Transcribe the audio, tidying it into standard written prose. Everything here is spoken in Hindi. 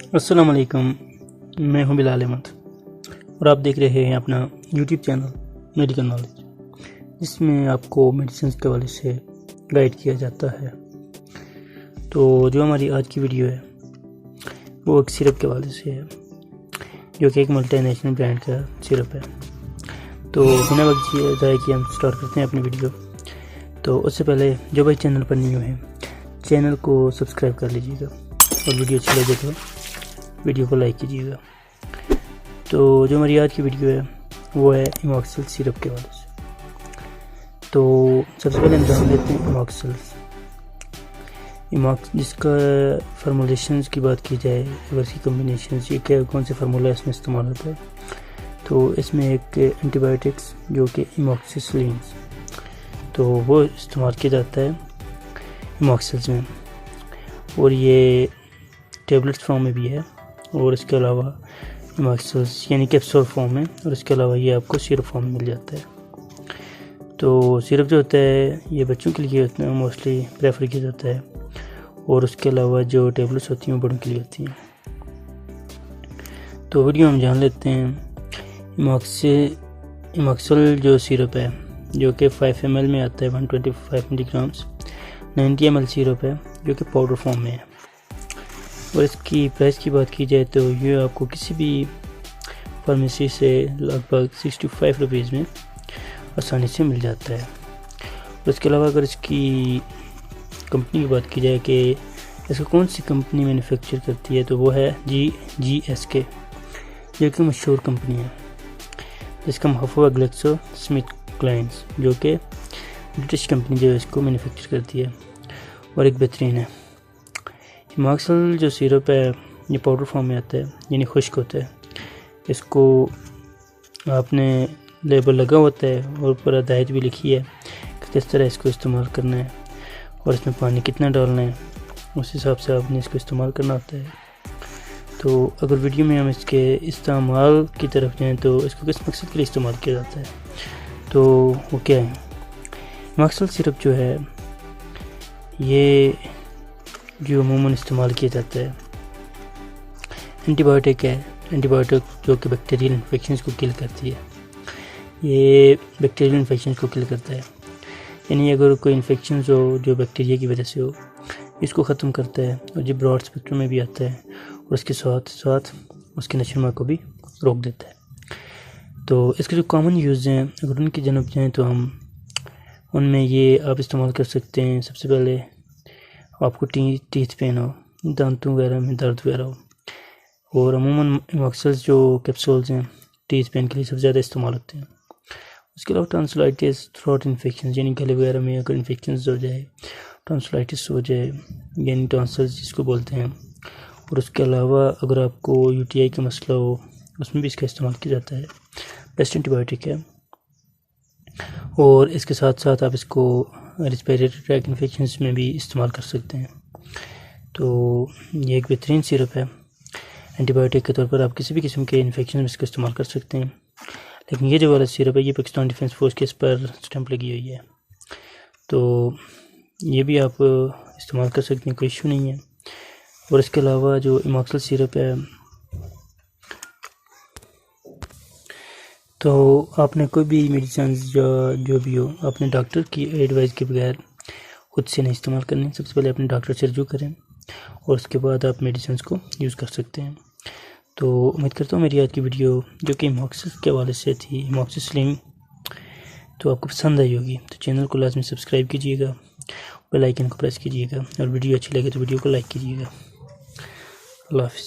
अस्सलाम वालेकुम, मैं हूं बिलाल अहमद और आप देख रहे हैं अपना यूट्यूब चैनल मेडिकल नॉलेज, जिसमें आपको मेडिसिन के हवाले से गाइड किया जाता है। तो जो हमारी आज की वीडियो है वो एक सिरप के हवाले से है, जो कि एक मल्टीनेशनल ब्रांड का सिरप है। तो बिना वक्त ज़ाया किए हम स्टार्ट करते हैं अपनी वीडियो। तो उससे पहले जो भाई चैनल पर न्यू है, चैनल को सब्सक्राइब कर लीजिएगा और वीडियो अच्छी लगे तो वीडियो को लाइक कीजिएगा। तो जो हमारी आज की वीडियो है वो है इमॉक्सिल सिरप के हवाले से। तो सबसे पहले हम जान लेते हैं इमॉक्स जिसका फार्मूलेशंस की बात की जाए, अगर इसकी कम्बिनेशन ये क्या कौन से फार्मूला इसमें इस्तेमाल होता है, तो इसमें एक एंटीबायोटिक्स जो कि इमॉक्सिसिलिन, तो वो इस्तेमाल किया जाता है इमॉक्सिल्स में, और ये टेबलेट्स फॉर्म में भी है और इसके अलावा इमॉक्सिल्स यानी कैप्सूल फॉर्म में, और इसके अलावा ये आपको सिरप फॉर्म में मिल जाता है। तो सिरप जो होता है ये बच्चों के लिए होता है, मोस्टली प्रेफर किया जाता है, और उसके अलावा जो टेबलेट्स होती हैं वो बड़ों के लिए होती हैं। तो वीडियो हम जान लेते हैं इमॉक्सिल जो सिरप है जो कि 5 ml में आता है, 125 मिलीग्राम्स, 90 ml सिरप है जो कि पाउडर फॉर्म में है। और इसकी प्राइस की बात की जाए तो ये आपको किसी भी फार्मेसी से लगभग 65 रुपीज़ में आसानी से मिल जाता है। और इसके अलावा अगर इसकी कंपनी की बात की जाए कि इसको कौन सी कंपनी मैन्युफैक्चर करती है, तो वो है GSK, जो कि मशहूर कंपनी है, जिसका मुहफ़्फ़ज़ ग्लेक्सो स्मिथ क्लाइन, जो कि ब्रिटिश कंपनी जो इसको मैन्युफैक्चर करती है और एक बेहतरीन है। इमॉक्सिल जो सिरप है ये पाउडर फॉर्म में आता है, यानी खुश्क होता है। इसको आपने लेबल लगा होता है और ऊपर हिदायत भी लिखी है कि किस तरह इसको इस्तेमाल करना है और इसमें पानी कितना डालना है, उस हिसाब से आपने इसको इस्तेमाल करना होता है। तो अगर वीडियो में हम इसके इस्तेमाल की तरफ जाएँ तो इसको किस मकसद के लिए इस्तेमाल किया जाता है, तो वो क्या है। इमॉक्सिल सिरप जो है ये जो अमूमन इस्तेमाल किया जाता है एंटीबायोटिक है, एंटीबायोटिक जो कि बैक्टीरियल इन्फेक्शंस को किल करती है। ये बैक्टीरियल इन्फेक्शंस को किल करता है, यानी अगर कोई इन्फेक्शन हो जो बैक्टीरिया की वजह से हो, इसको ख़त्म करता है, और जो ब्रॉड स्पेक्ट्रम में भी आता है, और उसके साथ साथ उसके नशोनुमा को भी रोक देता है। तो इसके जो कॉमन यूज़ हैं अगर उनकी जानब जाएँ तो हम उनमें ये आप इस्तेमाल कर सकते हैं। सबसे पहले आपको टीथ पेन हो, दांतों वगैरह में दर्द वगैरह हो, और अमूमन इमॉक्सिल्स जो कैप्सूल्स हैं टीथ पेन के लिए सबसे ज़्यादा इस्तेमाल होते हैं। उसके अलावा टॉन्सिलाइटिस, थ्रोट इन्फेक्शन यानी गले वगैरह में अगर इन्फेक्शन हो जाए, टॉन्सिलाइटिस हो जाए यानी टॉन्सिल्स जिसको बोलते हैं, और उसके अलावा अगर आपको UTI का मसला हो उसमें भी इसका इस्तेमाल किया जाता है। बेस्ट एंटीबायोटिक है, और इसके साथ साथ आप इसको रेस्पिरेटरी ट्रैक इन्फेक्शंस में भी इस्तेमाल कर सकते हैं। तो ये एक बेहतरीन सिरप है, एंटीबायोटिक के तौर पर आप किसी भी किस्म के इन्फेक्शन में इसका इस्तेमाल कर सकते हैं। लेकिन ये जो वाला सिरप है ये पाकिस्तान डिफेंस फोर्स के इस पर स्टैंप लगी हुई है, तो ये भी आप इस्तेमाल कर सकते हैं, कोई इशू नहीं है। और इसके अलावा जो इमॉक्सिल सिरप है, तो आपने कोई भी मेडिसिन जो भी हो अपने डॉक्टर की एडवाइस के बगैर खुद से नहीं इस्तेमाल करनी। सबसे पहले अपने डॉक्टर से रजू करें और उसके बाद आप मेडिसिन को यूज़ कर सकते हैं। तो उम्मीद करता हूँ मेरी आज की वीडियो जो कि इमॉक्सिल के हवाले से थी, इमॉक्सिसिलिन, तो आपको पसंद आई होगी। तो चैनल को लाजमी सब्सक्राइब कीजिएगा, बेल आइकन को प्रेस कीजिएगा, और वीडियो अच्छी लगे तो वीडियो को लाइक कीजिएगा। अल्लाह हाफ़िज़।